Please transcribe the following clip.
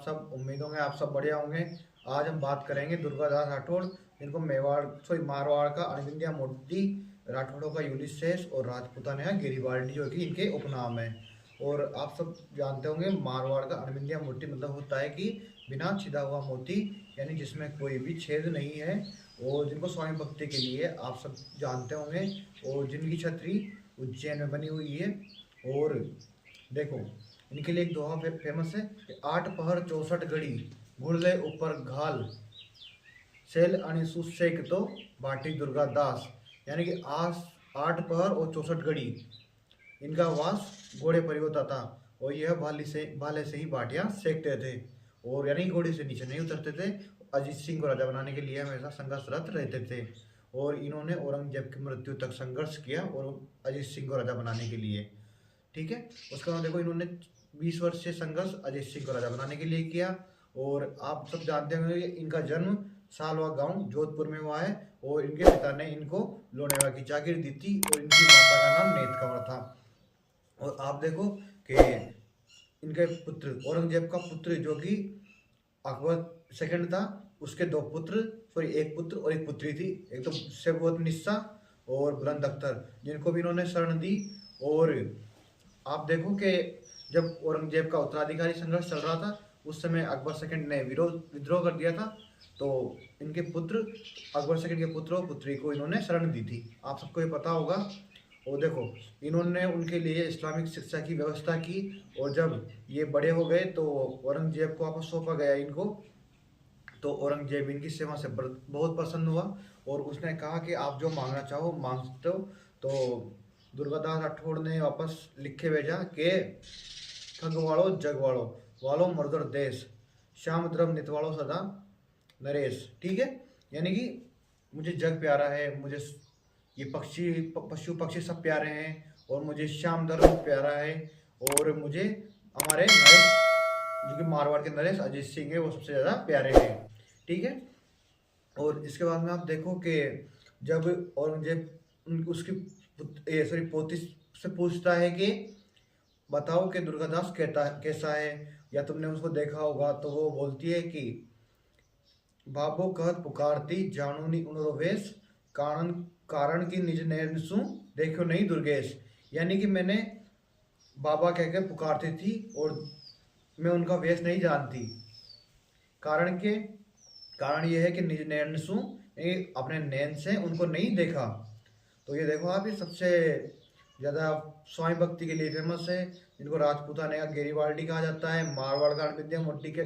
सब उम्मीद होंगे आप सब बढ़िया होंगे। आज हम बात करेंगे दुर्गादास राठौड़, जिनको मारवाड़ का अरविंदिया मोटी, राठौड़ों का यूलिसेस और राजपूताना का गिरिबाल्डी जो कि इनके उपनाम है। और आप सब जानते होंगे मारवाड़ का अरविंदिया मोटी मतलब होता है कि बिना छिदा हुआ मोती, यानी जिसमें कोई भी छेद नहीं है, और जिनको स्वामी भक्ति के लिए आप सब जानते होंगे, और जिनकी छतरी उज्जैन में बनी हुई है। और देखो, इनके लिए एक दोहा फेमस है कि 8 पहर 64 घड़ी, गुर्दे ऊपर घाल, सेल अनि सुसेक तो भाटी दुर्गा दास। यानी कि आज 8 पहर और 64 घड़ी इनका वास घोड़े पर ही होता था, और यह भाले से ही बाटियां सेकते थे, और यानी घोड़े से नीचे नहीं उतरते थे। अजीत सिंह को राजा बनाने के लिए हमेशा संघर्षरत रहते थे, और इन्होंने औरंगजेब की मृत्यु तक संघर्ष किया और अजीत सिंह को राजा बनाने के लिए। ठीक है, उसके बाद देखो इन्होंने 20 वर्ष से संघर्ष अजीत सिंह को राजा बनाने के लिए किया। और आप सब जानते होंगे इनका जन्म सालवा गांव जोधपुर में हुआ है, और इनके पिता ने इनको लोनेवा की जागीर दी थी, और इनकी माता का नाम नेत कंवर था। और आप देखो कि इनके पुत्र, औरंगजेब का पुत्र जो कि अकबर सेकंड था, उसके दो पुत्र, सॉरी एक पुत्र और एक पुत्री थी, एक तो सेबुत निस्सा और बुलंद अख्तर, जिनको भी इन्होंने शरण दी। और आप देखो कि जब औरंगजेब का उत्तराधिकारी संघर्ष चल रहा था, उस समय अकबर सेकंड ने विद्रोह कर दिया था, तो इनके पुत्र, अकबर सेकंड के पुत्र और पुत्री को इन्होंने शरण दी थी, आप सबको ये पता होगा। और देखो, इन्होंने उनके लिए इस्लामिक शिक्षा की व्यवस्था की, और जब ये बड़े हो गए तो औरंगजेब को वापस सौंपा गया इनको। तो औरंगजेब इनकी सेवा से बहुत प्रसन्न हुआ, और उसने कहा कि आप जो मांगना चाहो मांग सकते हो। तो दुर्गादास राठौड़ ने वापस लिख के भेजा कि खगवाड़ो जगवाड़ो वालो मर्दर देश, श्याम द्रव नितवाड़ो सदा नरेश। ठीक है, यानी कि मुझे जग प्यारा है, मुझे ये पशु पक्षी सब प्यारे हैं, और मुझे श्याम धर्म प्यारा है, और मुझे हमारे नरेश, जो कि मारवाड़ के नरेश अजीत सिंह है, वो सबसे ज़्यादा प्यारे हैं। ठीक है, और इसके बाद में आप देखो कि जब औरंगजेब उसकी सॉरी पोती से पूछता है कि बताओ कि दुर्गादास कैसा है, या तुमने उसको देखा होगा, तो वो बोलती है कि बाबो कहत पुकारती जानूनी उनरो वेश, कारण कारण की निज नयन सु देखो नहीं दुर्गेश। यानी कि मैंने बाबा कह के पुकारती थी, और मैं उनका वेश नहीं जानती। कारण के कारण यह है कि निज नयन सु, अपने नयन से उनको नहीं देखा। तो ये देखो आप, ये सबसे ज़्यादा स्वामी भक्ति के लिए फेमस है, जिनको राजपूताना का गिरिबाल्डी कहा जाता है, मारवाड़ का अरविंदिया मोटी के